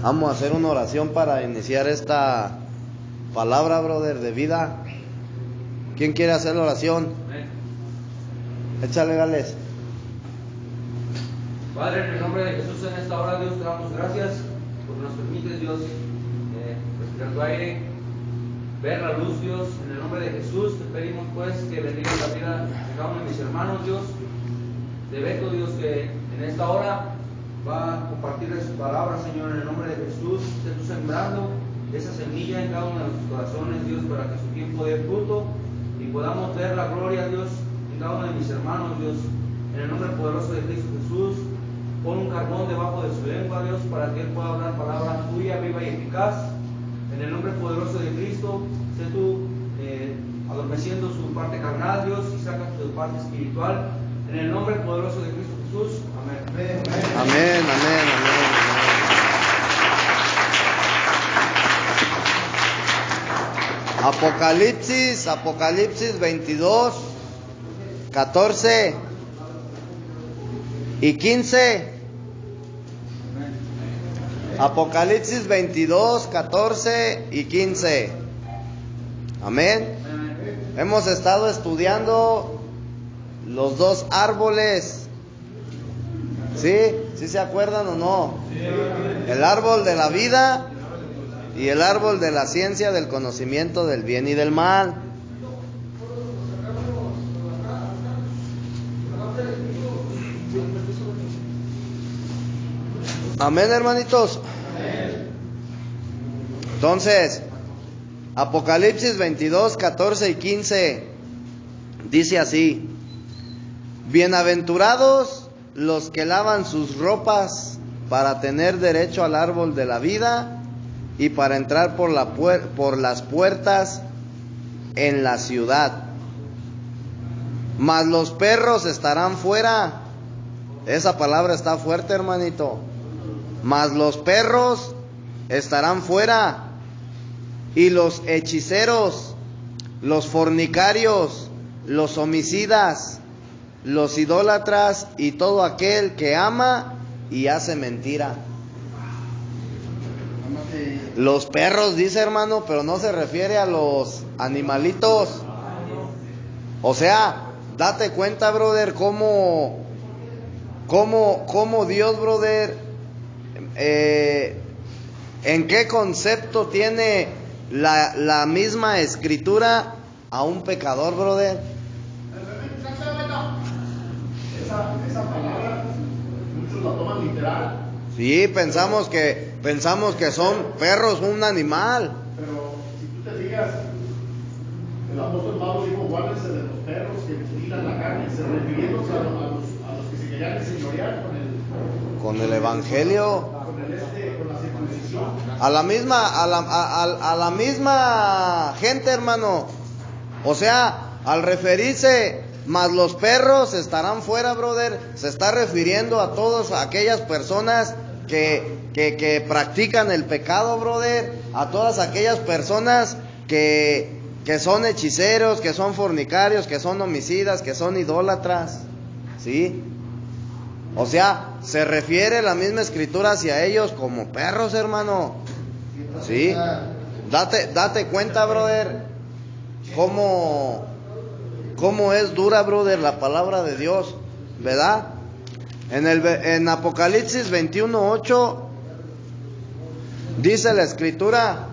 Vamos a hacer una oración para iniciar esta palabra, brother, de vida. ¿Quién quiere hacer la oración? Échale, Gales. Padre, en el nombre de Jesús, en esta hora, Dios, te damos gracias porque nos permites, Dios, respirar tu aire, ver la luz, Dios. En el nombre de Jesús te pedimos, pues, que bendigas la vida de cada uno de mis hermanos, Dios. De Beto, Dios, que en esta hora va a compartirles su palabra, Señor, en el nombre de Jesús. Esté tú sembrando esa semilla en cada uno de nuestros corazones, Dios, para que su tiempo dé fruto y podamos ver la gloria, Dios, en cada uno de mis hermanos, Dios. En el nombre poderoso de Cristo Jesús, pon un carbón debajo de su lengua, Dios, para que Él pueda hablar palabra tuya, viva y eficaz. En el nombre poderoso de Cristo, sé tú adormeciendo su parte carnal, Dios, y saca su parte espiritual. En el nombre poderoso de Cristo Jesús. Amén. Amén, amén, amén, amén. Apocalipsis 22, 14 y 15. Apocalipsis 22, 14 y 15. Amén. Hemos estado estudiando los dos árboles. ¿Sí? ¿Sí se acuerdan o no? El árbol de la vida y el árbol de la ciencia del conocimiento del bien y del mal. Amén, hermanitos. Entonces, Apocalipsis 22, 14 y 15 dice así: bienaventurados los que lavan sus ropas para tener derecho al árbol de la vida y para entrar por las puertas en la ciudad. Mas los perros estarán fuera. Esa palabra está fuerte, hermanito. Mas los perros estarán fuera, y los hechiceros, los fornicarios, los homicidas, los idólatras y todo aquel que ama y hace mentira. Los perros, dice, hermano, pero no se refiere a los animalitos. O sea, date cuenta, brother, cómo Dios, brother, en qué concepto tiene la misma escritura a un pecador, brother. Esa palabra muchos la toman literal. Sí, pensamos que son perros, un animal. Pero si tú te fijas, el apóstol Pablo dijo: guárdense de los perros que mutilan la carne, se refiriéndose a los que se querían enseñorear con el evangelio, con la circuncisión, a la misma gente, hermano. O sea, al referirse, mas los perros estarán fuera, brother, se está refiriendo a todas aquellas personas que practican el pecado, brother, a todas aquellas personas que son hechiceros, que son fornicarios, que son homicidas, que son idólatras, ¿sí? O sea, se refiere la misma escritura hacia ellos como perros, hermano. ¿Sí? Date cuenta, brother, cómo es dura, brother, la palabra de Dios, ¿verdad? En Apocalipsis 21:8 dice la escritura,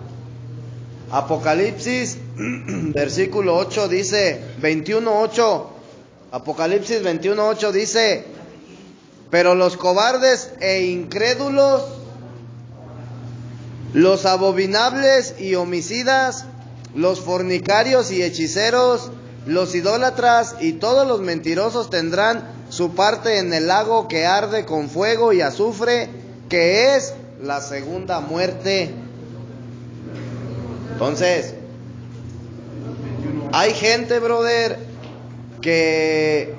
Apocalipsis versículo 8 dice, 21:8, Apocalipsis 21:8 dice: pero los cobardes e incrédulos, los abominables y homicidas, los fornicarios y hechiceros, los idólatras y todos los mentirosos tendrán su parte en el lago que arde con fuego y azufre, que es la segunda muerte. Entonces, hay gente, brother, que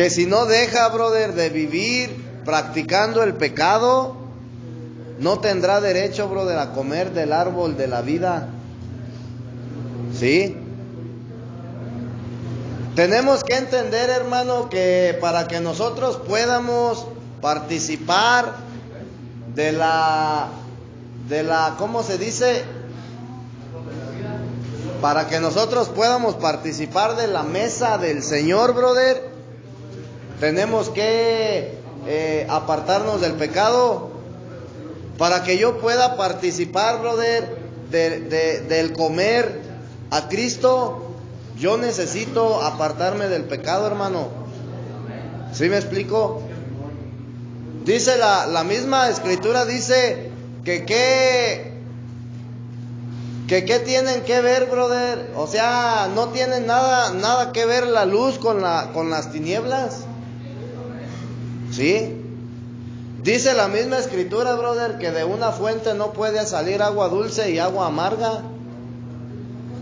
si no deja, brother, de vivir practicando el pecado, no tendrá derecho, brother, a comer del árbol de la vida. ¿Sí? Tenemos que entender, hermano, que para que nosotros podamos participar ¿cómo se dice? Para que nosotros podamos participar de la mesa del Señor, brother, tenemos que apartarnos del pecado. Para que yo pueda participar, brother, del comer a Cristo, yo necesito apartarme del pecado, hermano. ¿Sí me explico? Dice la misma escritura, dice que qué tienen que ver, brother. O sea, no tienen nada que ver la luz con las tinieblas. ¿Sí? Dice la misma escritura, brother, que de una fuente no puede salir agua dulce y agua amarga.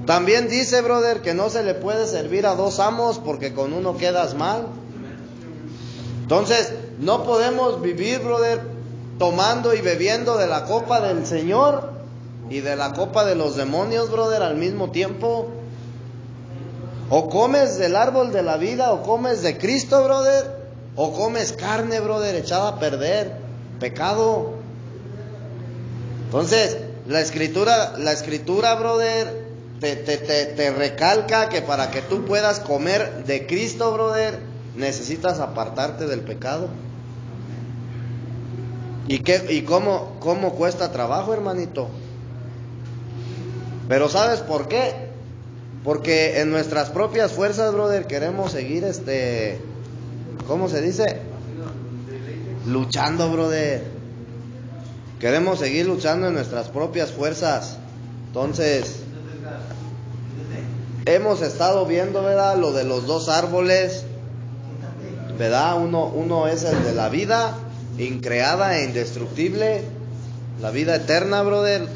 También dice, brother, que no se le puede servir a dos amos porque con uno quedas mal. Entonces, no podemos vivir, brother, tomando y bebiendo de la copa del Señor y de la copa de los demonios, brother, al mismo tiempo. O comes del árbol de la vida, o comes de Cristo, brother, o comes carne, brother, echada a perder, pecado. Entonces, la escritura, brother, te recalca que para que tú puedas comer de Cristo, brother, necesitas apartarte del pecado. ¿Y cómo cuesta trabajo, hermanito? Pero ¿sabes por qué? Porque en nuestras propias fuerzas, brother, queremos seguir ¿cómo se dice? Luchando, brother. Queremos seguir luchando en nuestras propias fuerzas. Entonces, hemos estado viendo, ¿verdad? Lo de los dos árboles, ¿verdad? Uno es el de la vida increada e indestructible, la vida eterna, brother.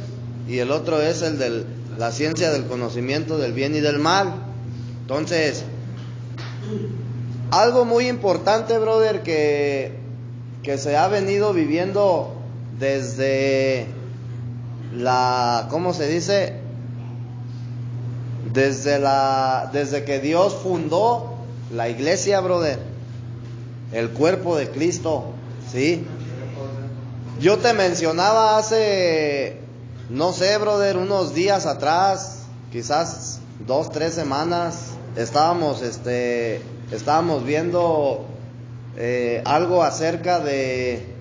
Y el otro es el de la ciencia del conocimiento del bien y del mal. Entonces, algo muy importante, brother, que se ha venido viviendo desde ¿cómo se dice? Desde que Dios fundó la iglesia, brother, el cuerpo de Cristo, ¿sí? Yo te mencionaba hace, no sé, brother, unos días atrás, quizás 2-3 semanas, estábamos viendo algo acerca de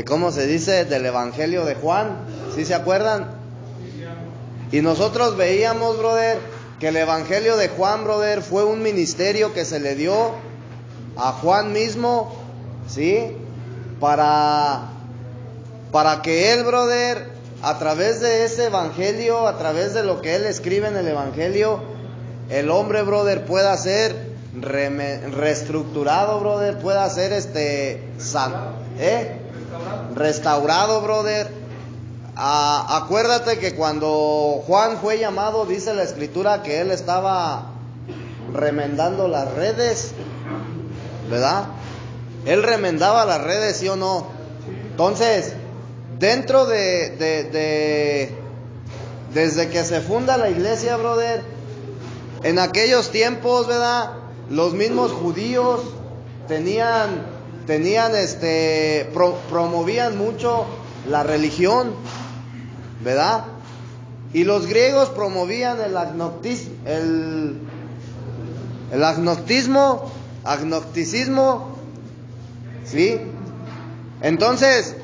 ¿cómo se dice? Del Evangelio de Juan, ¿sí se acuerdan? Y nosotros veíamos, brother, que el Evangelio de Juan, brother, fue un ministerio que se le dio a Juan mismo, ¿sí? Para que él, brother, a través de ese Evangelio, a través de lo que él escribe en el Evangelio, el hombre, brother, pueda ser reestructurado, brother, pueda ser restaurado, brother. Acuérdate que cuando Juan fue llamado, dice la escritura que él estaba remendando las redes, ¿verdad? Él remendaba las redes, ¿sí o no? Entonces, dentro desde que se funda la iglesia, brother, en aquellos tiempos, ¿verdad? Los mismos judíos promovían mucho la religión, ¿verdad? Y los griegos promovían el agnosticismo, ¿sí? Entonces,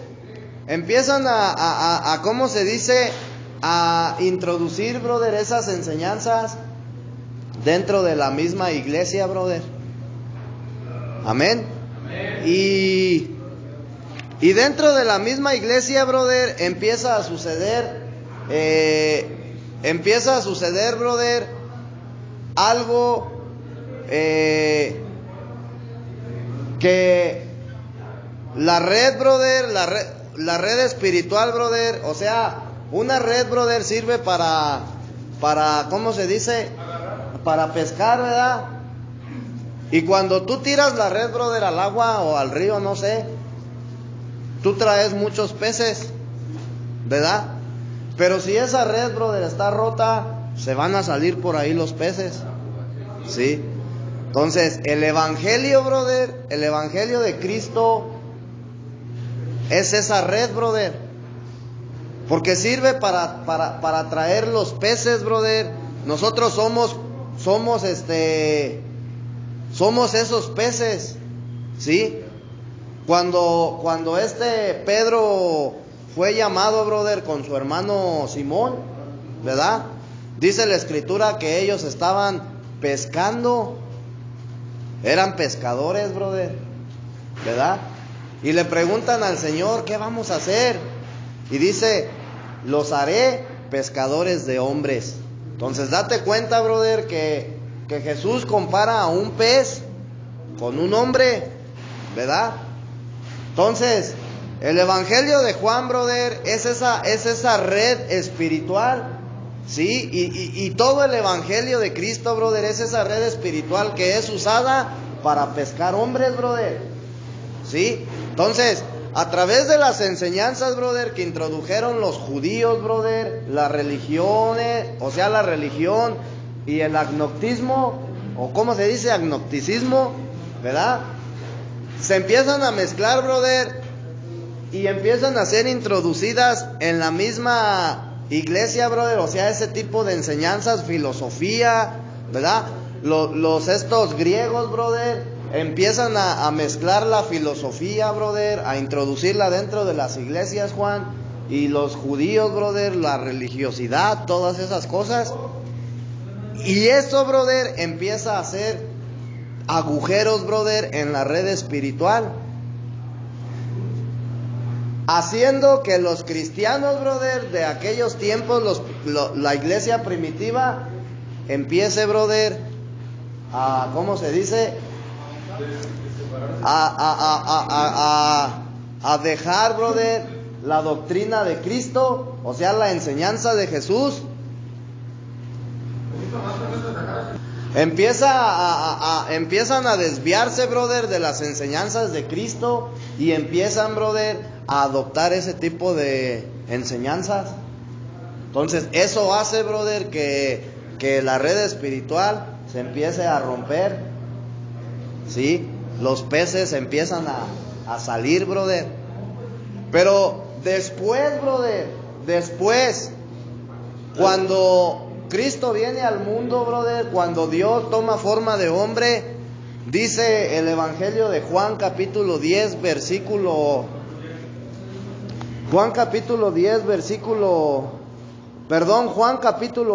empiezan a ¿cómo se dice? A introducir, brother, esas enseñanzas dentro de la misma iglesia, brother. Amén. Y dentro de la misma iglesia, brother, empieza a suceder, brother, algo que la red, brother, la red espiritual, brother, o sea, una red, brother, sirve para ¿cómo se dice? Para pescar, ¿verdad? Y cuando tú tiras la red, brother, al agua o al río, no sé, tú traes muchos peces, ¿verdad? Pero si esa red, brother, está rota, se van a salir por ahí los peces, ¿sí? Entonces, el Evangelio, brother, el Evangelio de Cristo es esa red, brother. Porque sirve para traer los peces, brother. Nosotros somos esos peces, ¿sí? Cuando Pedro fue llamado, brother, con su hermano Simón, ¿verdad? Dice la escritura que ellos estaban pescando, eran pescadores, brother, ¿verdad? Y le preguntan al Señor, ¿qué vamos a hacer? Y dice, los haré pescadores de hombres. Entonces date cuenta, brother, que Jesús compara a un pez con un hombre, ¿verdad? Entonces, el Evangelio de Juan, brother, es esa red espiritual, ¿sí? Y todo el Evangelio de Cristo, brother, es esa red espiritual que es usada para pescar hombres, brother, ¿sí? Entonces, a través de las enseñanzas, brother, que introdujeron los judíos, brother, las religiones, o sea, la religión y el agnosticismo, o ¿cómo se dice? Agnosticismo, ¿verdad? Se empiezan a mezclar, brother, y empiezan a ser introducidas en la misma iglesia, brother, o sea, ese tipo de enseñanzas, filosofía, ¿verdad? Estos griegos, brother, empiezan a mezclar la filosofía, brother, a introducirla dentro de las iglesias, Juan, y los judíos, brother, la religiosidad, todas esas cosas. Y eso, brother, empieza a hacer agujeros, brother, en la red espiritual, haciendo que los cristianos, brother, de aquellos tiempos, la iglesia primitiva, empiece, brother, a, ¿cómo se dice? A dejar, brother, la doctrina de Cristo, o sea, la enseñanza de Jesús. Empiezan a desviarse, brother, de las enseñanzas de Cristo y empiezan, brother, a adoptar ese tipo de enseñanzas. Entonces, eso hace, brother, que la red espiritual se empiece a romper, ¿sí? Los peces empiezan a salir, brother. Pero después, brother, cuando Cristo viene al mundo, brother, cuando Dios toma forma de hombre, dice el Evangelio de Juan capítulo 10, versículo... Juan capítulo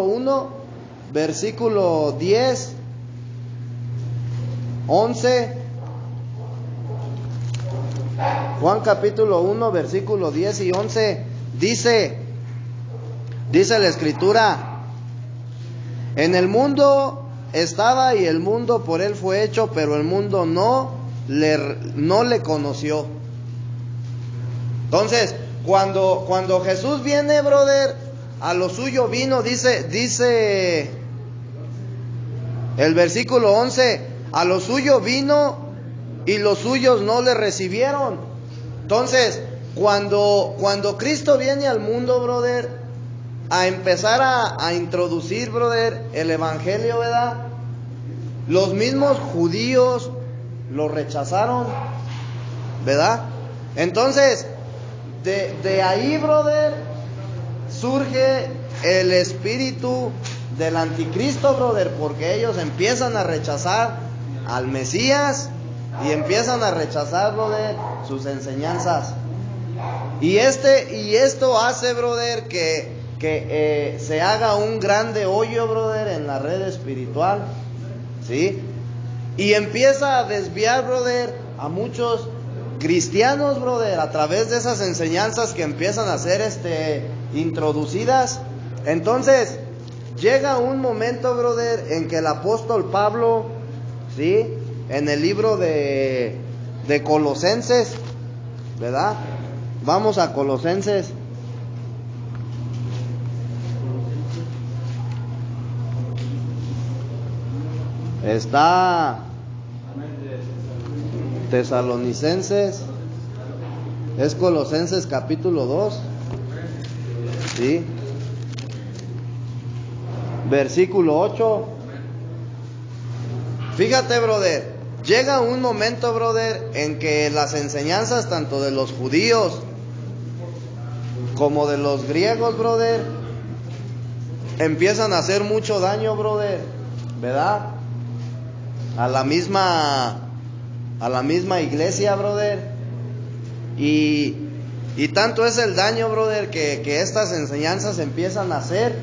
1, versículo 10, 11. Juan capítulo 1, versículo 10 y 11, dice la escritura: en el mundo estaba y el mundo por él fue hecho, pero el mundo no le conoció. Entonces, cuando Jesús viene, brother, a lo suyo vino, dice el versículo 11, a lo suyo vino y los suyos no le recibieron. Entonces, cuando Cristo viene al mundo, brother, a empezar a introducir, brother, el evangelio, ¿verdad? Los mismos judíos lo rechazaron, ¿verdad? Entonces, de ahí, brother, surge el espíritu del anticristo, brother, porque ellos empiezan a rechazar al Mesías y empiezan a rechazar, brother, sus enseñanzas. Y esto hace, brother, que se haga un grande hoyo, brother, en la red espiritual, ¿sí? Y empieza a desviar, brother, a muchos cristianos, brother, a través de esas enseñanzas que empiezan a ser introducidas. Entonces, llega un momento, brother, en que el apóstol Pablo, ¿sí?, en el libro de Colosenses, ¿verdad? Vamos a Colosenses. Está Tesalonicenses, es Colosenses capítulo 2, ¿sí? Versículo 8. Fíjate, brother, llega un momento, brother, en que las enseñanzas tanto de los judíos como de los griegos, brother, empiezan a hacer mucho daño, brother, ¿verdad? A la misma iglesia, brother. Y tanto es el daño, brother, que estas enseñanzas empiezan a hacer,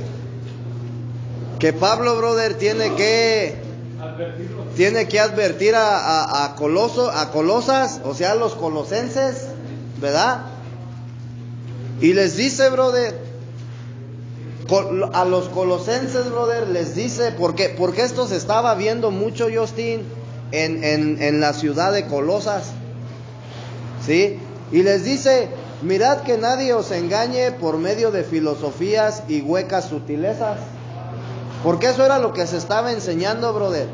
que Pablo, brother, tiene que advertir a Colosas, o sea, a los colosenses, ¿verdad? Y les dice, brother, a los colosenses, brother, les dice, porque esto se estaba viendo mucho, Justin, en la ciudad de Colosas, ¿sí? Y les dice, mirad que nadie os engañe por medio de filosofías y huecas sutilezas, porque eso era lo que se estaba enseñando, brother.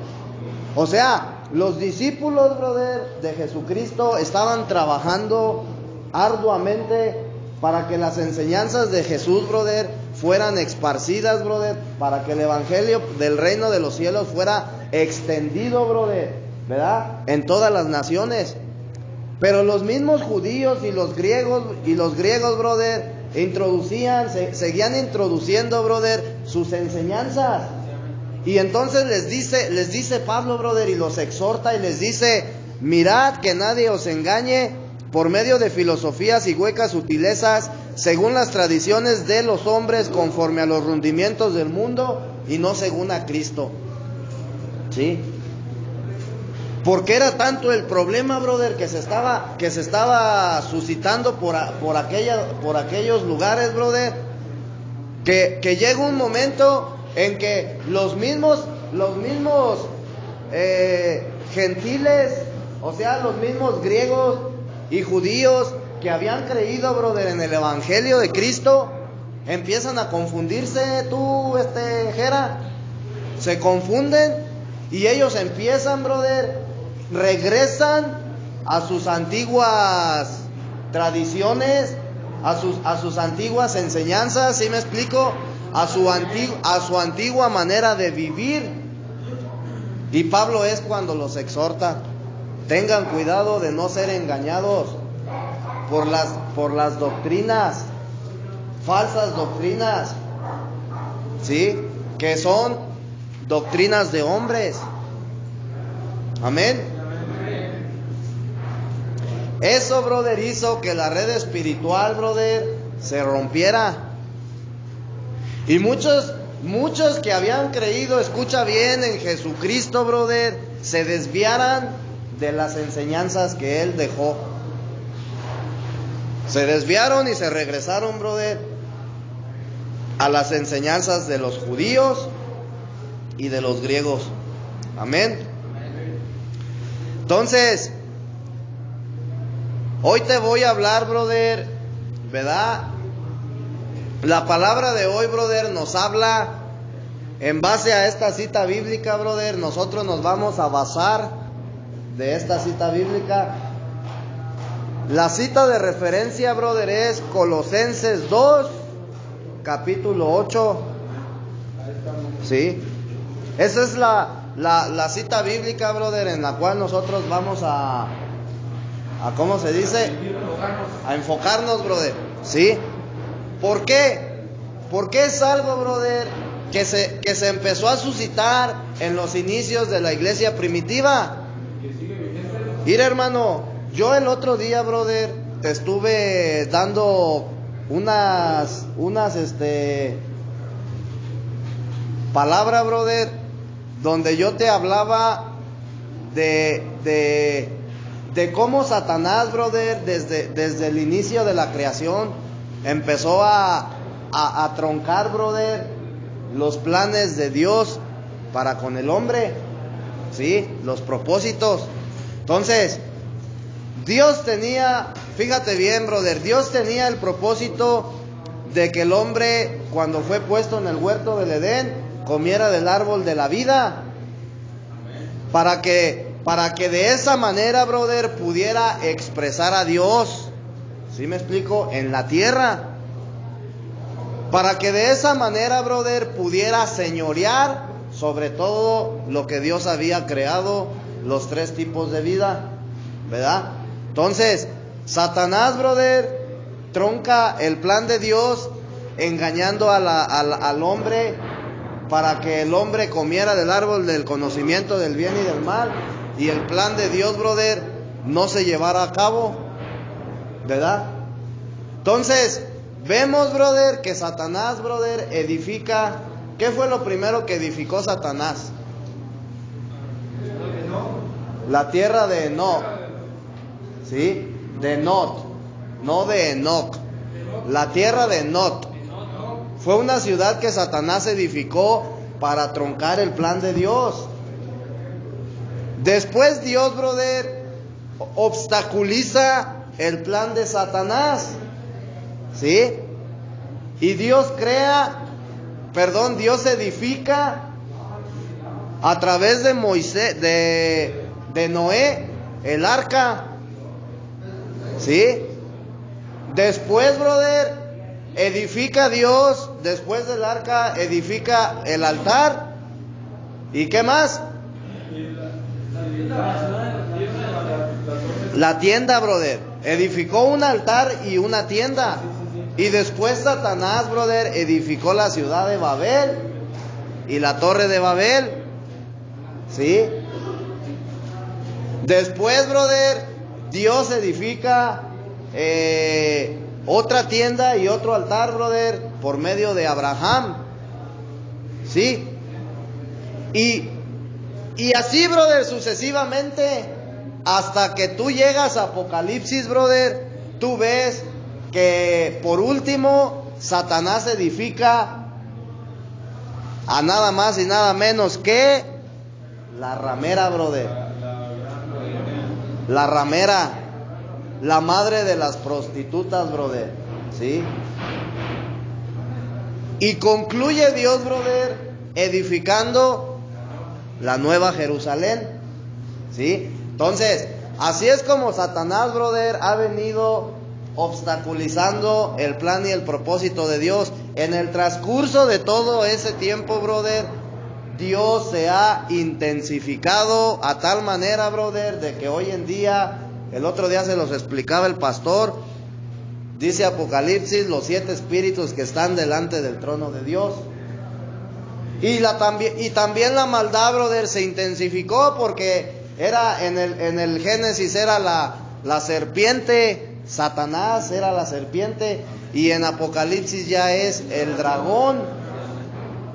O sea, los discípulos, brother, de Jesucristo estaban trabajando arduamente para que las enseñanzas de Jesús, brother, fueran esparcidas, brother, para que el evangelio del reino de los cielos fuera extendido, brother, ¿verdad? En todas las naciones. Pero los mismos judíos y los griegos, brother, seguían introduciendo, brother, sus enseñanzas. Y entonces les dice Pablo, brother, y los exhorta y les dice, mirad que nadie os engañe por medio de filosofías y huecas sutilezas, según las tradiciones de los hombres, conforme a los rudimientos del mundo, y no según a Cristo. ¿Sí? Porque era tanto el problema, brother, que se estaba suscitando por aquellos lugares, brother, que llega un momento en que los mismos gentiles, o sea, los mismos griegos y judíos que habían creído, brother, en el evangelio de Cristo, empiezan a confundirse, Jera, se confunden y ellos empiezan, brother, regresan a sus antiguas tradiciones, a sus antiguas enseñanzas, ¿sí me explico? A su antigua manera de vivir. Y Pablo es cuando los exhorta, tengan cuidado de no ser engañados por las doctrinas, falsas doctrinas, ¿sí? Que son doctrinas de hombres. Amén. Eso, brother, hizo que la red espiritual, brother, se rompiera. Y muchos que habían creído, escucha bien, en Jesucristo, brother, se desviaran de las enseñanzas que Él dejó. Se desviaron y se regresaron, brother, a las enseñanzas de los judíos y de los griegos. Amén. Entonces, hoy te voy a hablar, brother, ¿verdad? La palabra de hoy, brother, nos habla en base a esta cita bíblica, brother. Nosotros nos vamos a basar de esta cita bíblica. La cita de referencia, brother, es Colosenses 2, capítulo 8. ¿Sí? Esa es la cita bíblica, brother, en la cual nosotros vamos a ¿cómo se dice? A enfocarnos, brother. ¿Sí? ¿Por qué? Porque es algo, brother, que se empezó a suscitar en los inicios de la iglesia primitiva. Mira, hermano, yo el otro día, brother, te estuve dando unas palabras, brother, donde yo te hablaba de cómo Satanás, brother, desde el inicio de la creación empezó a troncar, brother, los planes de Dios para con el hombre, ¿sí? Los propósitos. Entonces, Dios tenía, fíjate bien, brother, Dios tenía el propósito de que el hombre, cuando fue puesto en el huerto del Edén, comiera del árbol de la vida, para que de esa manera, brother, pudiera expresar a Dios, ¿sí me explico? En la tierra, para que de esa manera, brother, pudiera señorear sobre todo lo que Dios había creado los tres tipos de vida, ¿verdad? Entonces, Satanás, brother, tronca el plan de Dios engañando al hombre para que el hombre comiera del árbol del conocimiento del bien y del mal, y el plan de Dios, brother, no se llevara a cabo, ¿verdad? Entonces, vemos, brother, que Satanás, brother, edifica. ¿Qué fue lo primero que edificó Satanás? La tierra de Enoch, ¿sí? De Not, no de Enoch. La tierra de Not fue una ciudad que Satanás edificó para troncar el plan de Dios. Después Dios, brother, obstaculiza el plan de Satanás, ¿sí? Y Dios Dios edifica a través de Moisés, de Noé, el arca, ¿sí? Después, brother, edifica Dios, después del arca, edifica el altar. ¿Y qué más? La tienda, brother. Edificó un altar y una tienda. Y después Satanás, brother, edificó la ciudad de Babel y la torre de Babel, ¿sí? Después, brother, Dios edifica otra tienda y otro altar, brother, por medio de Abraham, ¿sí? Y así, brother, sucesivamente, hasta que tú llegas a Apocalipsis, brother, tú ves que por último Satanás edifica a nada más y nada menos que la ramera, brother. La ramera, la madre de las prostitutas, brother, ¿sí? Y concluye Dios, brother, edificando la nueva Jerusalén, ¿sí? Entonces, así es como Satanás, brother, ha venido obstaculizando el plan y el propósito de Dios. En el transcurso de todo ese tiempo, brother, Dios se ha intensificado a tal manera, brother, de que hoy en día, el otro día se los explicaba el pastor, dice Apocalipsis, los 7 espíritus que están delante del trono de Dios. Y también la maldad, brother, se intensificó porque era en el Génesis era la serpiente. Satanás era la serpiente y en Apocalipsis ya es el dragón.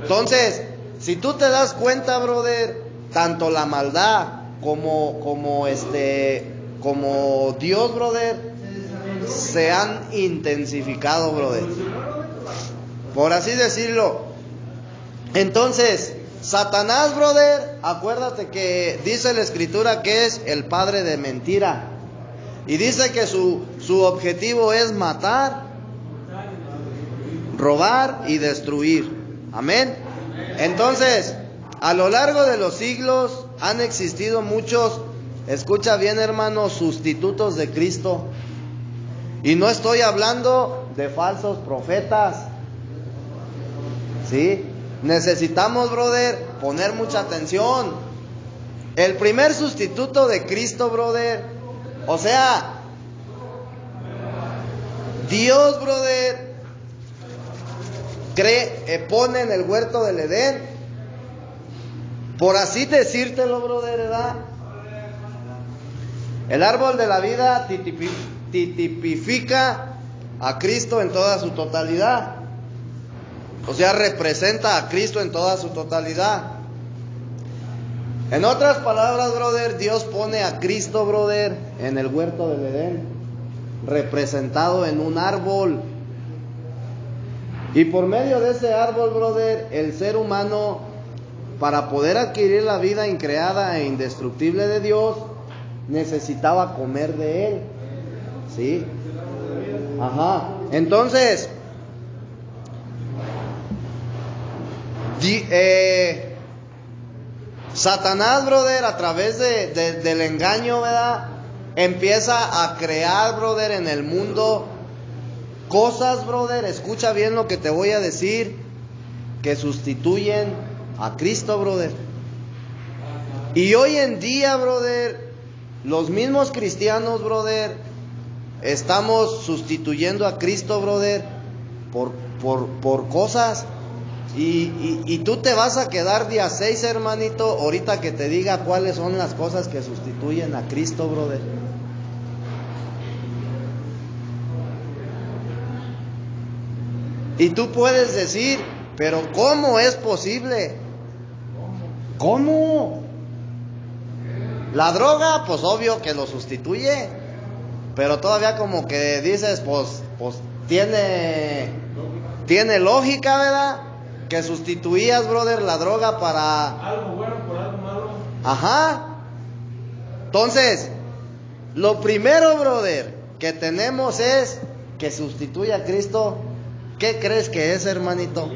Entonces, si tú te das cuenta, brother, tanto la maldad como Dios, brother, se han intensificado, brother, por así decirlo. Entonces, Satanás, brother, acuérdate que dice la Escritura que es el padre de mentira. Y dice que su objetivo es matar, robar y destruir. Amén. Entonces, a lo largo de los siglos han existido muchos, escucha bien, hermano, sustitutos de Cristo. Y no estoy hablando de falsos profetas, ¿sí? Necesitamos, brother, poner mucha atención. El primer sustituto de Cristo, brother, o sea, Dios, brother, pone en el huerto del Edén, por así decírtelo, brother, ¿verdad? El árbol de la vida tipifica a Cristo en toda su totalidad. O sea, representa a Cristo en toda su totalidad. En otras palabras, brother, Dios pone a Cristo, brother, en el huerto del Edén, representado en un árbol. Y por medio de ese árbol, brother, el ser humano, para poder adquirir la vida increada e indestructible de Dios, necesitaba comer de él, ¿sí? Ajá. Entonces, Satanás, brother, a través del engaño, ¿verdad?, empieza a crear, brother, en el mundo cosas, brother, escucha bien lo que te voy a decir, que sustituyen a Cristo, brother. Y hoy en día, brother, los mismos cristianos, brother, estamos sustituyendo a Cristo, brother, por cosas. Y tú te vas a quedar día 6, hermanito, ahorita que te diga cuáles son las cosas que sustituyen a Cristo, brother. Y tú puedes decir, pero ¿cómo es posible? ¿Cómo? La droga, pues obvio que lo sustituye, pero todavía como que dices, pues tiene lógica, ¿verdad? Que sustituías, brother, la droga para algo bueno por algo malo. Ajá. Entonces, lo primero, brother, que tenemos es que sustituye a Cristo. ¿Qué crees que es, hermanito?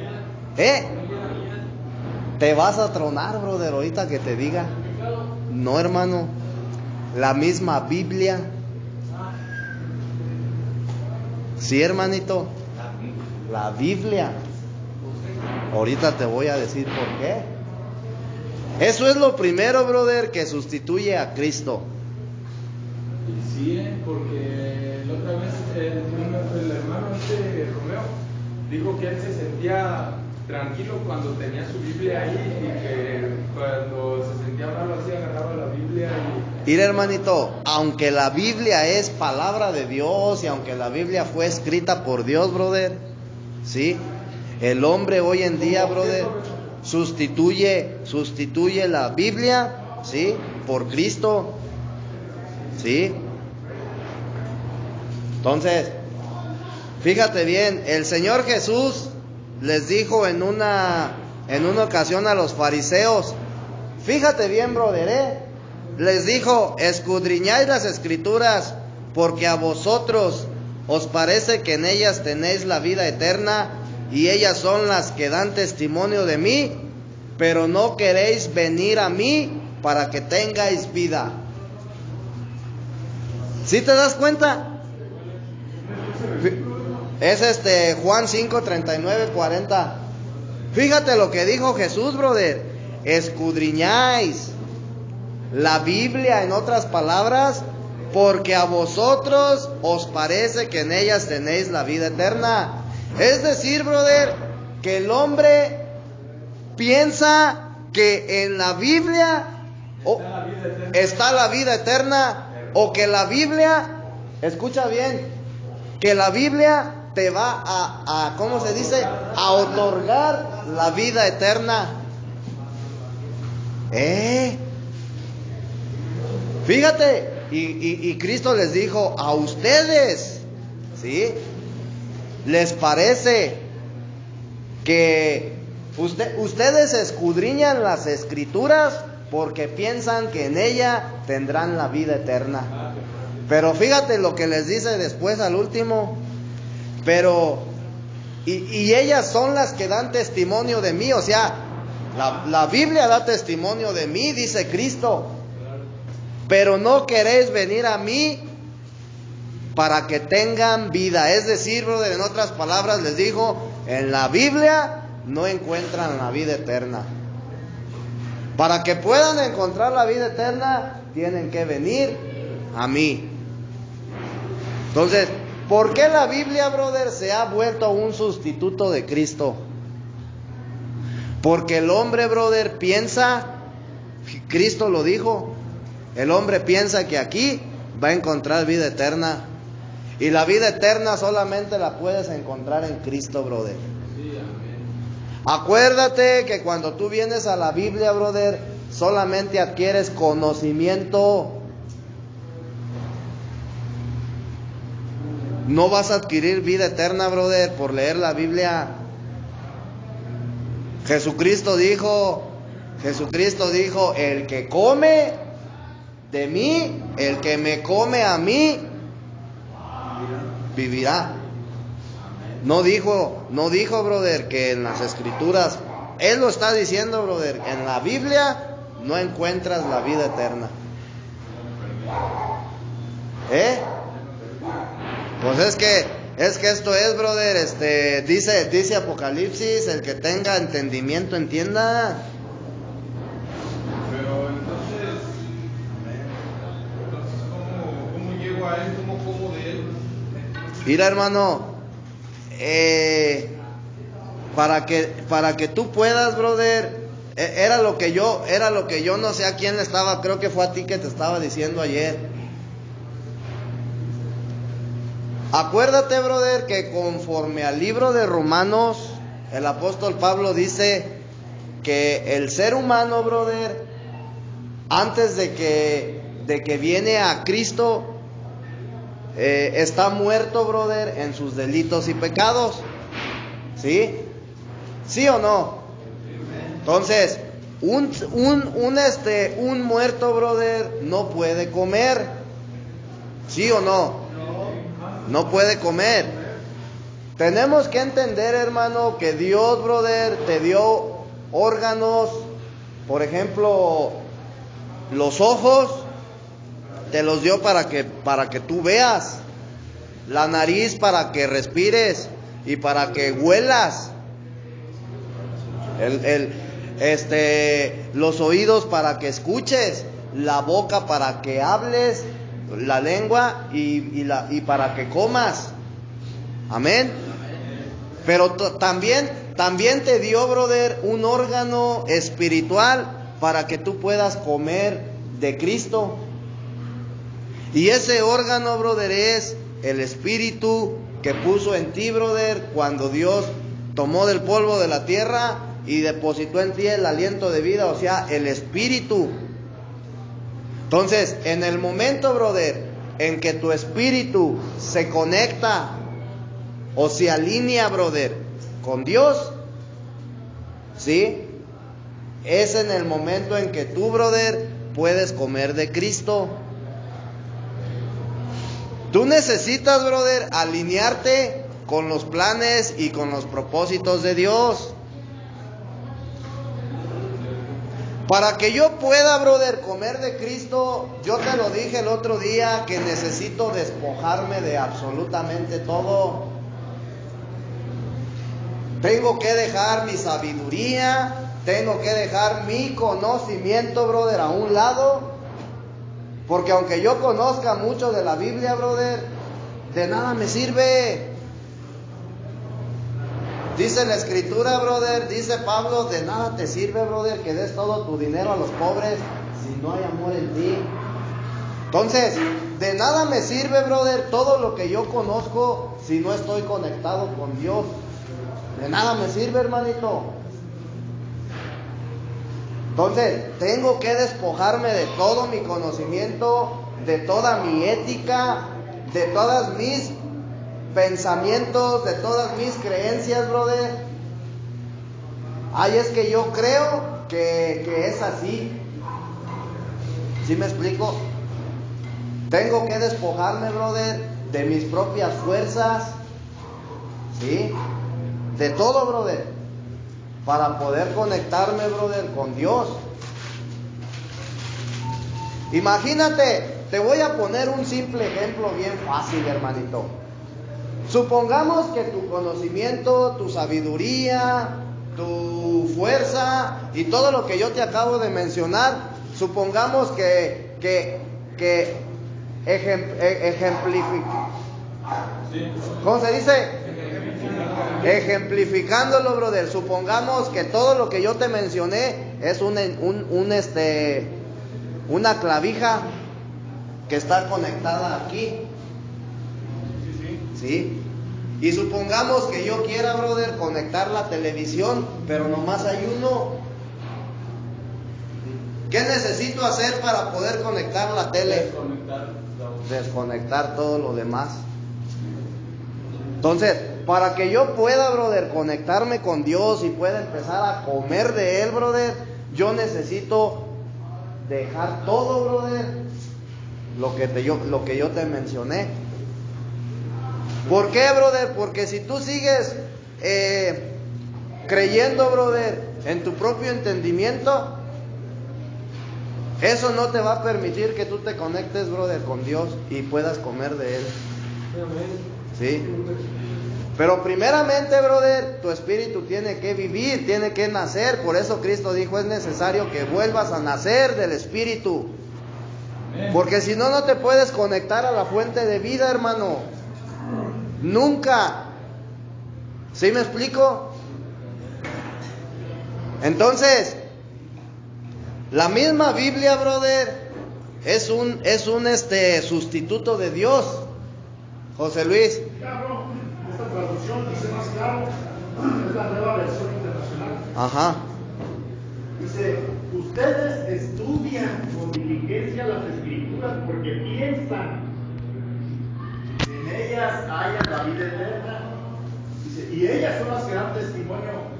Te vas a tronar, brother, ahorita que te diga. No, hermano. La misma Biblia. Sí, hermanito. La Biblia. Ahorita te voy a decir por qué. Eso es lo primero, brother, que sustituye a Cristo. Y sí, porque la otra vez el hermano Romeo dijo que él se sentía tranquilo cuando tenía su Biblia ahí y que cuando se sentía mal así agarraba la Biblia y... Mira, hermanito, aunque la Biblia es palabra de Dios y aunque la Biblia fue escrita por Dios, brother, ¿sí? El hombre hoy en día, brother, sustituye la Biblia, ¿sí? Por Cristo, ¿sí? Entonces, fíjate bien, el Señor Jesús les dijo en una ocasión a los fariseos, fíjate bien, brother, les dijo, escudriñáis las Escrituras, porque a vosotros os parece que en ellas tenéis la vida eterna, y ellas son las que dan testimonio de mí, pero no queréis venir a mí para que tengáis vida. ¿Sí te das cuenta? Es Juan 5, 39, 40. Fíjate lo que dijo Jesús, brother. Escudriñáis la Biblia, en otras palabras, porque a vosotros os parece que en ellas tenéis la vida eterna. Es decir, brother, que el hombre piensa que en la Biblia está la vida eterna, o que la Biblia, escucha bien, que la Biblia te va a ¿cómo se dice? A otorgar la vida eterna. Fíjate, y Cristo les dijo, a ustedes, ¿sí? Les parece que ustedes escudriñan las Escrituras porque piensan que en ella tendrán la vida eterna. Pero fíjate lo que les dice después al último. Pero, y ellas son las que dan testimonio de mí. O sea, la Biblia da testimonio de mí, dice Cristo. Pero no queréis venir a mí para que tengan vida. Es decir, brother, en otras palabras les dijo, en la Biblia no encuentran la vida eterna. Para que puedan encontrar la vida eterna, tienen que venir a mí. Entonces, ¿por qué la Biblia, brother, se ha vuelto un sustituto de Cristo? Porque el hombre, brother, piensa, Cristo lo dijo, el hombre piensa que aquí va a encontrar vida eterna. Y la vida eterna solamente la puedes encontrar en Cristo, brother. Sí, amén. Acuérdate que cuando tú vienes a la Biblia, brother, solamente adquieres conocimiento. No vas a adquirir vida eterna, brother, por leer la Biblia. Jesucristo dijo, el que come de mí, el que me come a mí, vivirá. No dijo, brother, que en las Escrituras, Él lo está diciendo, brother, en la Biblia no encuentras la vida eterna. Pues es que esto es, brother, dice Apocalipsis, el que tenga entendimiento entienda. Pero entonces Mira, hermano, para que tú puedas, brother, era lo que yo no sé a quién le estaba, creo que fue a ti que te estaba diciendo ayer. Acuérdate, brother, que conforme al libro de Romanos, el apóstol Pablo dice que el ser humano, brother, antes de que viene a Cristo, está muerto, brother, en sus delitos y pecados. ¿Sí? ¿Sí o no? Entonces, un muerto, brother, no puede comer. ¿Sí o no? No puede comer. Tenemos que entender, hermano, que Dios, brother, te dio órganos, por ejemplo, los ojos, te los dio para que tú veas, la nariz para que respires y para que huelas, los oídos para que escuches, la boca para que hables, la lengua y para que comas. Amén. Pero también te dio, brother, un órgano espiritual para que tú puedas comer de Cristo. Y ese órgano, brother, es el espíritu que puso en ti, brother, cuando Dios tomó del polvo de la tierra y depositó en ti el aliento de vida, o sea, el espíritu. Entonces, en el momento, brother, en que tu espíritu se conecta o se alinea, brother, con Dios, ¿sí? Es en el momento en que tú, brother, puedes comer de Cristo. Tú necesitas, brother, alinearte con los planes y con los propósitos de Dios. Para que yo pueda, brother, comer de Cristo, yo te lo dije el otro día, que necesito despojarme de absolutamente todo. Tengo que dejar mi sabiduría, tengo que dejar mi conocimiento, brother, a un lado. Porque aunque yo conozca mucho de la Biblia, brother, de nada me sirve. Dice la Escritura, brother, dice Pablo, de nada te sirve, brother, que des todo tu dinero a los pobres si no hay amor en ti. Entonces, de nada me sirve, brother, todo lo que yo conozco si no estoy conectado con Dios. De nada me sirve, hermanito. Entonces, tengo que despojarme de todo mi conocimiento, de toda mi ética, de todas mis pensamientos, de todas mis creencias, brother. Ay, es que yo creo que es así. ¿Sí me explico? Tengo que despojarme, brother, de mis propias fuerzas, ¿sí? De todo, brother, para poder conectarme, brother, con Dios. Imagínate, te voy a poner un simple ejemplo bien fácil, hermanito. Supongamos que tu conocimiento, tu sabiduría, tu fuerza y todo lo que yo te acabo de mencionar, supongamos que ejemplifica. ¿Cómo se dice? Ejemplificándolo, brother. Supongamos que todo lo que yo te mencioné es una clavija que está conectada aquí. ¿Sí? Y supongamos que yo quiera, brother, conectar la televisión, pero nomás hay uno. ¿Qué necesito hacer para poder conectar la tele? Desconectar todo lo demás. Entonces, para que yo pueda, brother, conectarme con Dios y pueda empezar a comer de Él, brother, yo necesito dejar todo, brother, lo que yo te mencioné. ¿Por qué, brother? Porque si tú sigues creyendo, brother, en tu propio entendimiento, eso no te va a permitir que tú te conectes, brother, con Dios y puedas comer de Él. ¿Sí? Pero primeramente, brother, tu espíritu tiene que vivir, tiene que nacer. Por eso Cristo dijo, es necesario que vuelvas a nacer del espíritu. Porque si no, no te puedes conectar a la fuente de vida, hermano. Nunca. ¿Sí me explico? Entonces, la misma Biblia, brother, es un sustituto de Dios. José Luis. Claro, esta traducción dice más claro, es la nueva versión internacional. Ajá. Dice, ustedes estudian con diligencia las escrituras porque piensan que en ellas haya la vida eterna. Dice, y ellas son las que dan testimonio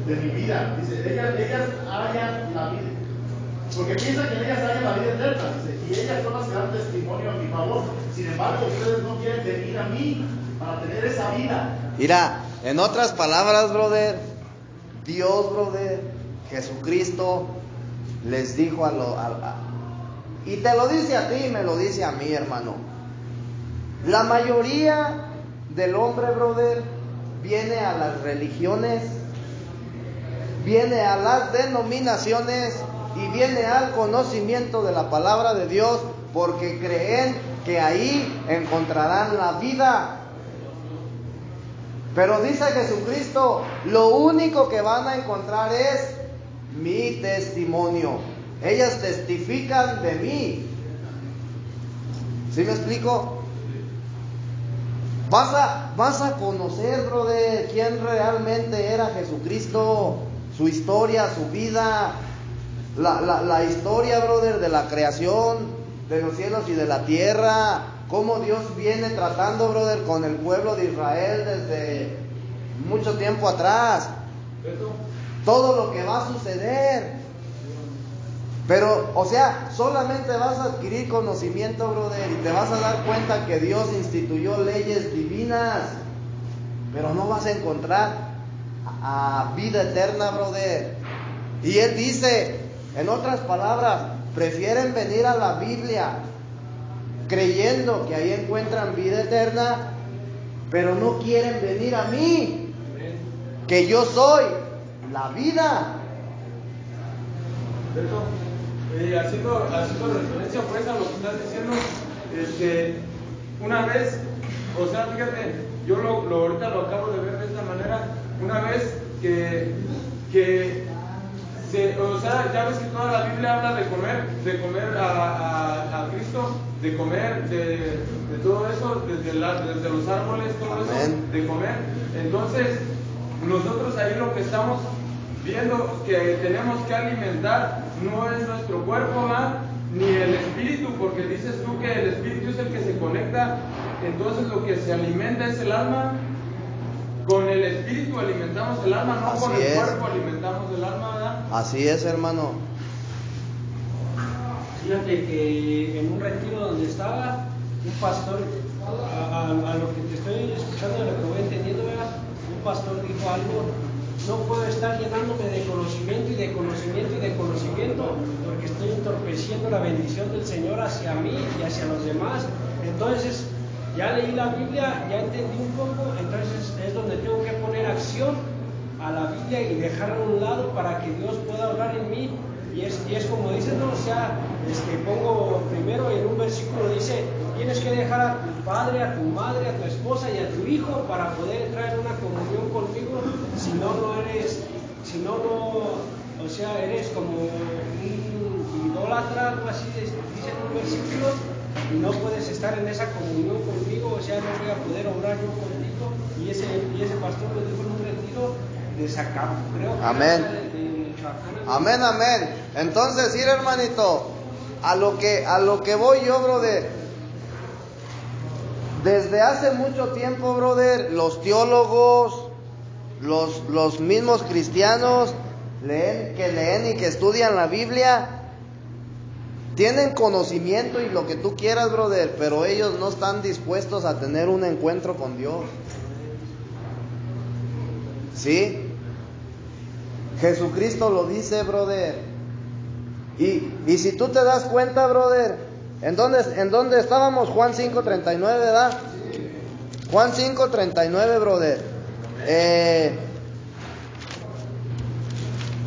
de mi vida. Dice, ellas hayan la vida. Porque piensan que en ellas haya la vida eterna. Dice, y ellas son las que dan testimonio a mi favor. Sin embargo, ustedes no quieren venir a mí para tener esa vida. Mira, en otras palabras, brother, Dios, brother, Jesucristo les dijo y te lo dice a ti y me lo dice a mí, hermano. La mayoría del hombre, brother, viene a las religiones, viene a las denominaciones y viene al conocimiento de la palabra de Dios porque creen que ahí encontrarán la vida. Pero dice Jesucristo, lo único que van a encontrar es mi testimonio. Ellas testifican de mí. ¿Sí me explico? Vas a conocer, brother, quién realmente era Jesucristo, su historia, su vida, la historia, brother, de la creación de los cielos y de la tierra, cómo Dios viene tratando, brother, con el pueblo de Israel desde mucho tiempo atrás. Todo lo que va a suceder. Pero, o sea, solamente vas a adquirir conocimiento, brother, y te vas a dar cuenta que Dios instituyó leyes divinas, pero no vas a encontrar a vida eterna, brother. Y Él dice, en otras palabras, prefieren venir a la Biblia creyendo que ahí encuentran vida eterna, pero no quieren venir a mí, que yo soy la vida. Haciendo referencia pues a lo que estás diciendo, una vez, o sea, fíjate, yo ahorita lo acabo de ver de esta manera, una vez o sea, ya ves que toda la Biblia habla de comer a Cristo, de comer de todo eso, desde los árboles, todo Amén. eso, de comer. Entonces, nosotros ahí lo que estamos viendo que tenemos que alimentar no es nuestro cuerpo, ¿verdad? Ni el espíritu, porque dices tú que el espíritu es el que se conecta, entonces lo que se alimenta es el alma. Con el espíritu alimentamos el alma, no Así con el es. cuerpo alimentamos el alma, ¿verdad? Así es, hermano. Fíjate que en un retiro donde estaba, un pastor, a lo que te estoy escuchando, a lo que voy entendiendo, ¿verdad? Un pastor dijo algo: no puedo estar llenándome de conocimiento y de conocimiento y de conocimiento, porque estoy entorpeciendo la bendición del Señor hacia mí y hacia los demás. Entonces, ya leí la Biblia, ya entendí un poco, entonces es donde tengo que poner acción a la Biblia y dejarla a un lado para que Dios pueda hablar en mí. Y es como dicen, ¿no? O sea, pongo primero en un versículo, dice, tienes que dejar a tu padre, a tu madre, a tu esposa y a tu hijo para poder entrar en una comunión conmigo. Si no, o sea, eres como un idólatra, algo así, dice en un versículo, y no puedes estar en esa comunión conmigo, o sea, no voy a poder obrar yo contigo. Y ese pastor lo dijo en un retiro de Zacapa, creo que Amén. era de Michoacán. Amén, amén. Entonces, ir, hermanito, a lo que voy yo, brother. Desde hace mucho tiempo, brother, los teólogos, los mismos cristianos que leen y que estudian la Biblia, tienen conocimiento y lo que tú quieras, brother, pero ellos no están dispuestos a tener un encuentro con Dios. ¿Sí? Jesucristo lo dice, brother. Y si tú te das cuenta, brother, ¿en dónde estábamos? Juan 5:39, ¿verdad? Juan 5:39, brother.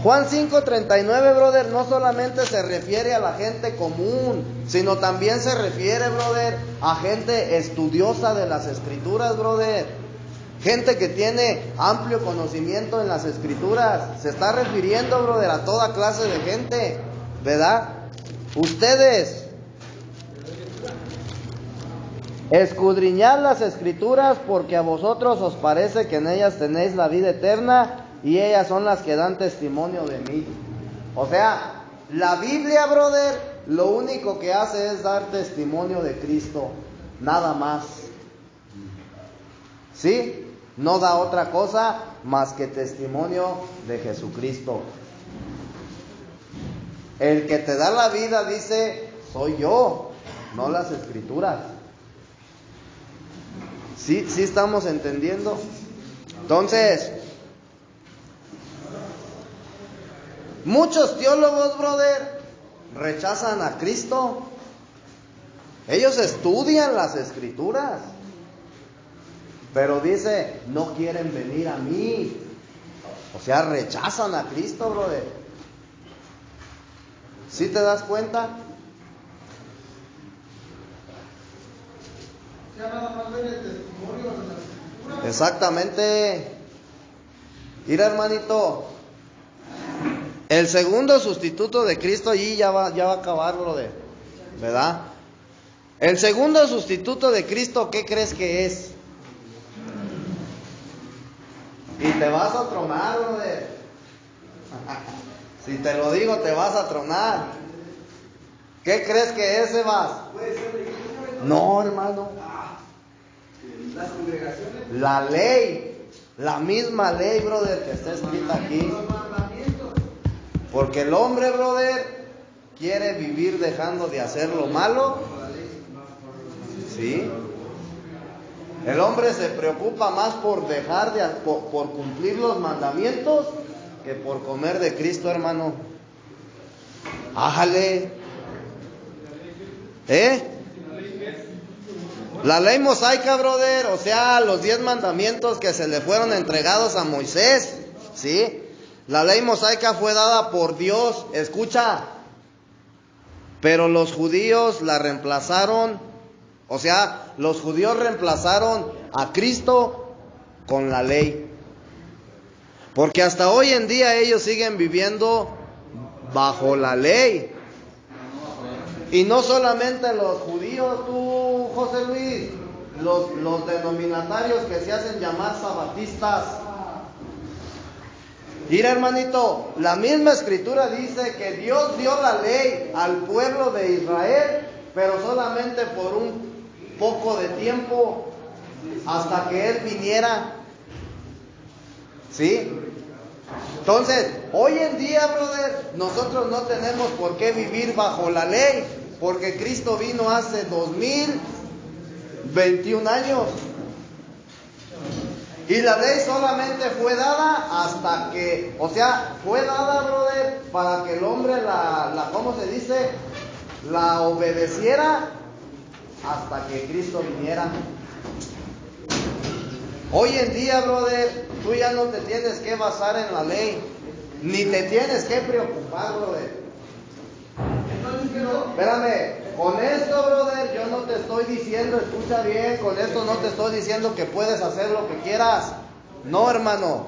Juan 5:39, brother, no solamente se refiere a la gente común, sino también se refiere, brother, a gente estudiosa de las Escrituras, brother. Gente que tiene amplio conocimiento en las Escrituras. Se está refiriendo, brother, a toda clase de gente, ¿verdad? Ustedes escudriñad las Escrituras porque a vosotros os parece que en ellas tenéis la vida eterna y ellas son las que dan testimonio de mí. O sea, la Biblia, brother, lo único que hace es dar testimonio de Cristo, nada más. ¿Sí? No da otra cosa más que testimonio de Jesucristo. El que te da la vida dice, soy yo, no las Escrituras. ¿Sí estamos entendiendo? Entonces, muchos teólogos, brother, rechazan a Cristo. Ellos estudian las Escrituras, pero dice, no quieren venir a mí. O sea, rechazan a Cristo, brother. ¿Sí te das cuenta? Nada más ven el testimonio de las Escrituras. Exactamente. Mira, hermanito, el segundo sustituto de Cristo allí ya va a acabar, brother, ¿verdad? El segundo sustituto de Cristo, ¿qué crees que es? Y te vas a tronar, brother. Si te lo digo, te vas a tronar. ¿Qué crees que es, Sebas? No, hermano. Las congregaciones. La ley, la misma ley, brother, que está escrita aquí. Porque el hombre, brother, quiere vivir dejando de hacer lo malo. ¿Sí? El hombre se preocupa más por dejar por cumplir los mandamientos que por comer de Cristo, hermano. Ájale. La ley mosaica, brother, o sea, los 10 mandamientos que se le fueron entregados a Moisés, ¿sí? La ley mosaica fue dada por Dios, escucha, pero los judíos la reemplazaron, o sea, los judíos reemplazaron a Cristo con la ley. Porque hasta hoy en día ellos siguen viviendo bajo la ley. Y no solamente los judíos, tú, José Luis, los denominatarios que se hacen llamar sabatistas. Mira, hermanito, la misma escritura dice que Dios dio la ley al pueblo de Israel, pero solamente por un poco de tiempo, hasta que Él viniera. ¿Sí? Entonces, hoy en día, brother, nosotros no tenemos por qué vivir bajo la ley, porque Cristo vino hace 2021 años. Y la ley solamente fue dada hasta que, o sea, fue dada, brother, para que el hombre ¿cómo se dice? La obedeciera hasta que Cristo viniera. Hoy en día, brother, tú ya no te tienes que basar en la ley, ni te tienes que preocupar, brother. Espérame, con esto, brother, yo no te estoy diciendo, escucha bien, con esto no te estoy diciendo que puedes hacer lo que quieras. No, hermano.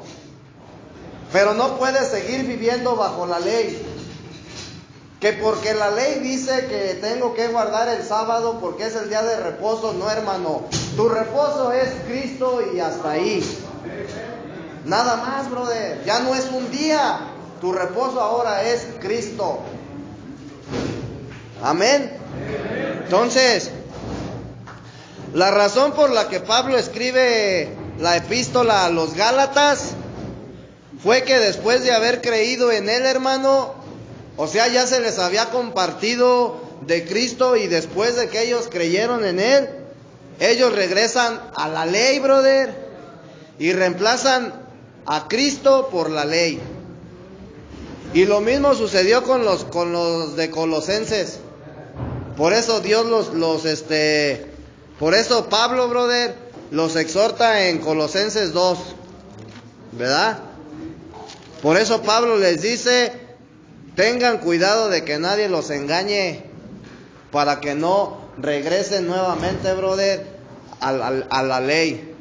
Pero no puedes seguir viviendo bajo la ley. Que porque la ley dice que tengo que guardar el sábado porque es el día de reposo. No, hermano. Tu reposo es Cristo y hasta ahí. Nada más, brother. Ya no es un día. Tu reposo ahora es Cristo. Amén. Entonces, la razón por la que Pablo escribe la epístola a los Gálatas fue que después de haber creído en él, hermano, o sea, ya se les había compartido de Cristo, y después de que ellos creyeron en él, ellos regresan a la ley, brother, y reemplazan a Cristo por la ley. Y lo mismo sucedió con los de Colosenses. Por eso Dios por eso Pablo, brother, los exhorta en Colosenses 2, ¿verdad? Por eso Pablo les dice, tengan cuidado de que nadie los engañe, para que no regresen nuevamente, brother, a la ley.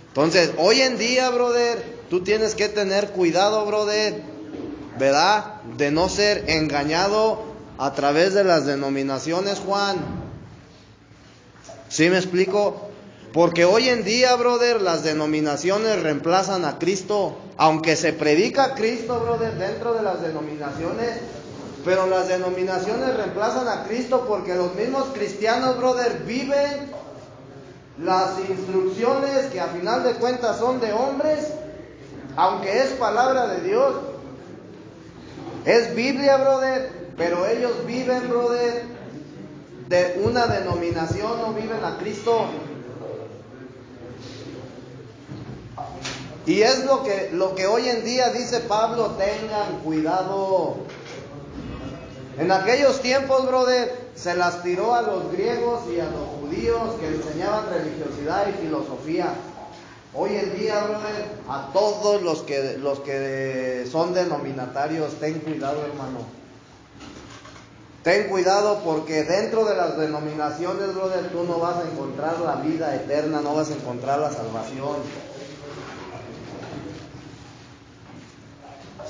Entonces, hoy en día, brother, tú tienes que tener cuidado, brother, ¿verdad? De no ser engañado a través de las denominaciones, Juan. ¿Sí me explico? Porque hoy en día, brother, las denominaciones reemplazan a Cristo. Aunque se predica Cristo, brother, dentro de las denominaciones, pero las denominaciones reemplazan a Cristo porque los mismos cristianos, brother, viven las instrucciones que a final de cuentas son de hombres, aunque es palabra de Dios. Es Biblia, brother, pero ellos viven, brother, de una denominación, no viven a Cristo. Y es lo que hoy en día dice Pablo, tengan cuidado. En aquellos tiempos, brother, se las tiró a los griegos y a los judíos que enseñaban religiosidad y filosofía. Hoy en día, brother, a todos los que son denominatarios, ten cuidado, hermano. Ten cuidado porque dentro de las denominaciones, brother, tú no vas a encontrar la vida eterna, no vas a encontrar la salvación.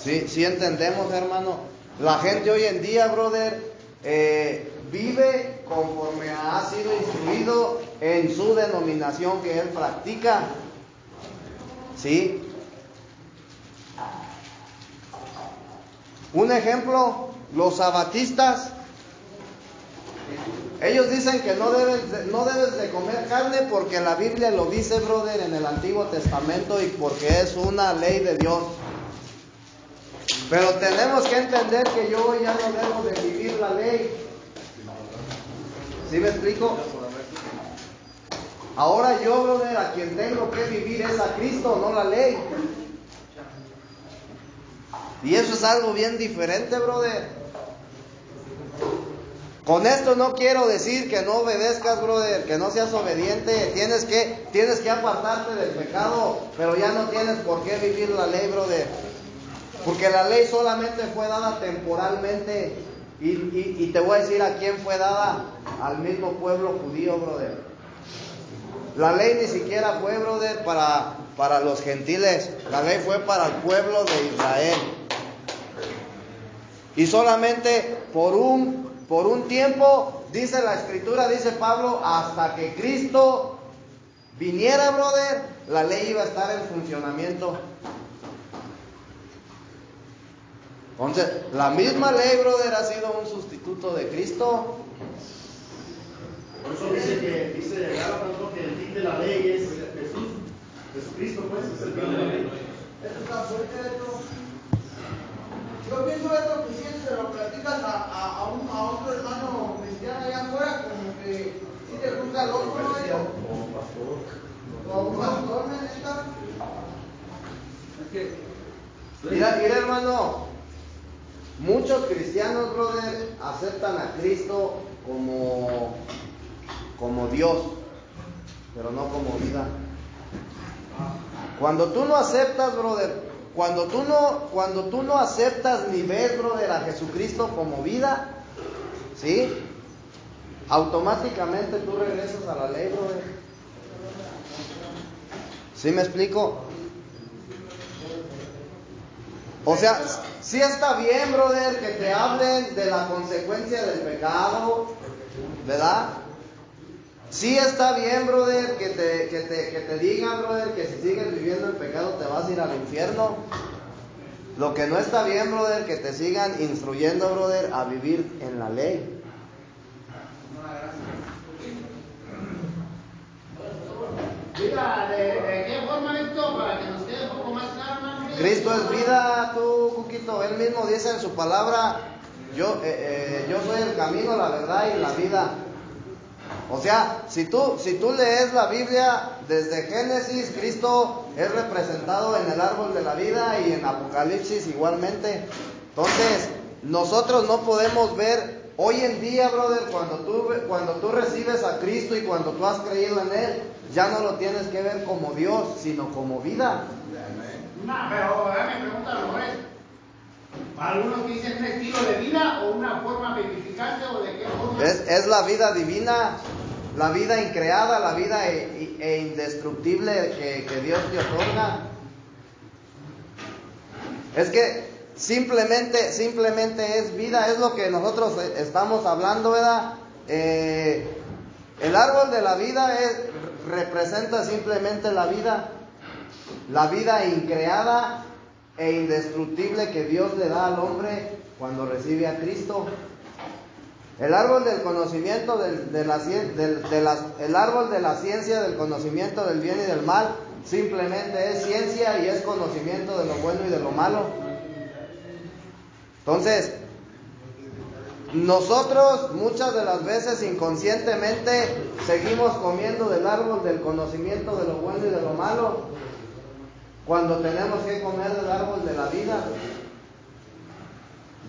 Sí entendemos, hermano. La gente hoy en día, brother, vive conforme ha sido instruido en su denominación que él practica. ¿Sí? Un ejemplo, los sabatistas. Ellos dicen que no debes de comer carne porque la Biblia lo dice, brother, en el Antiguo Testamento y porque es una ley de Dios. Pero tenemos que entender que yo ya no debo de vivir la ley. ¿Sí me explico? Ahora yo, brother, a quien tengo que vivir es a Cristo, no la ley. Y eso es algo bien diferente, brother. Con esto no quiero decir que no obedezcas, brother, que no seas obediente. Tienes que apartarte del pecado, pero ya no tienes por qué vivir la ley, brother. Porque la ley solamente fue dada temporalmente. Y te voy a decir a quién fue dada. Al mismo pueblo judío, brother. La ley ni siquiera fue, brother, para los gentiles. La ley fue para el pueblo de Israel. Y solamente por un tiempo, dice la Escritura, dice Pablo, hasta que Cristo viniera, brother, la ley iba a estar en funcionamiento. Entonces, la misma ley, brother, ha sido un sustituto de Cristo. Por eso dice Gálatas que el fin de la ley es Jesús. Jesucristo, pues, es el fin de la ley. Esto está fuerte, esto. Yo pienso esto que si se lo platicas a otro hermano cristiano allá afuera, como que si te gusta el otro, ¿no? O a un pastor, ¿neta? Mira, hermano. Muchos cristianos, brother, aceptan a Cristo como Dios, pero no como vida. Cuando tú no aceptas, brother, cuando tú no aceptas ni ves, brother, a Jesucristo como vida, ¿sí? Automáticamente tú regresas a la ley, brother. ¿Sí me explico? O sea, sí está bien, brother, que te hablen de la consecuencia del pecado, ¿verdad? Sí está bien, brother, que te digan, brother, que si sigues viviendo en pecado te vas a ir al infierno. Lo que no está bien, brother, que te sigan instruyendo, brother, a vivir en la ley. Mira, ¿de qué forma esto? Para que nos quede un poco más claro, hermano. Cristo es vida, tú, Cuquito. Él mismo dice en su palabra, yo soy el camino, la verdad y la vida. O sea, si tú lees la Biblia desde Génesis, Cristo es representado en el árbol de la vida y en Apocalipsis igualmente. Entonces, nosotros no podemos ver hoy en día, brother, cuando tú recibes a Cristo y cuando tú has creído en Él, ya no lo tienes que ver como Dios, sino como vida. Pero mi pregunta a lo mejor es, algunos que dicen un estilo de vida o una forma de vivificarse o de qué forma. Es la vida divina, la vida increada, la vida indestructible que Dios te otorga. Es que simplemente es vida, es lo que nosotros estamos hablando, ¿verdad? El árbol de la vida representa simplemente la vida increada e indestructible que Dios le da al hombre cuando recibe a Cristo. El árbol del conocimiento el árbol de la ciencia del conocimiento del bien y del mal simplemente es ciencia y es conocimiento de lo bueno y de lo malo. Entonces, nosotros muchas de las veces inconscientemente seguimos comiendo del árbol del conocimiento de lo bueno y de lo malo, cuando tenemos que comer del árbol de la vida,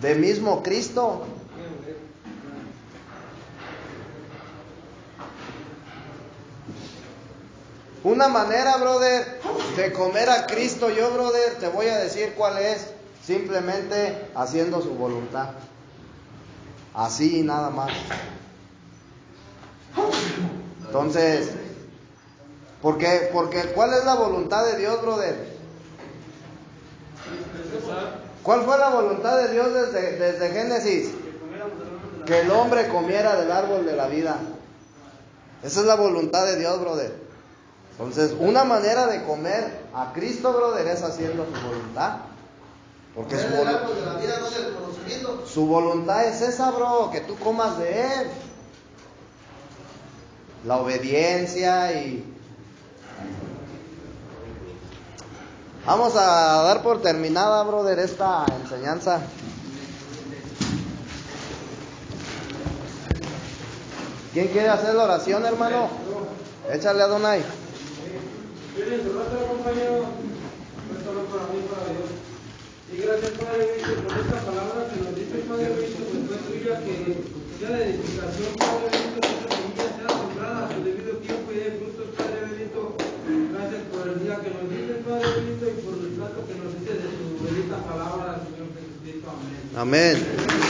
de mismo Cristo. Una manera, brother, de comer a Cristo, brother, te voy a decir cuál es. Simplemente haciendo su voluntad. Así nada más. Entonces, porque ¿cuál es la voluntad de Dios, brother? ¿Cuál fue la voluntad de Dios desde Génesis? Que el hombre comiera del árbol de la vida. Esa es la voluntad de Dios, brother. Entonces, una manera de comer a Cristo, brother, es haciendo su voluntad. Porque su voluntad es esa, bro, que tú comas de Él. La obediencia y... Vamos a dar por terminada, brother, esta enseñanza. ¿Quién quiere hacer la oración, hermano? Échale a Donay. Y gracias, Padre Bendito, por esta palabra que nos dice, Padre Bendito, que fue tuya, que sea de edificación, Padre Bendito, que esta semilla sea sembrada a su debido tiempo y dé frutos, Padre Bendito. Gracias por el día que nos dices, Padre Bendito, y por el trato que nos dices de tu bendita palabra, Señor Jesucristo. Amén. Amén.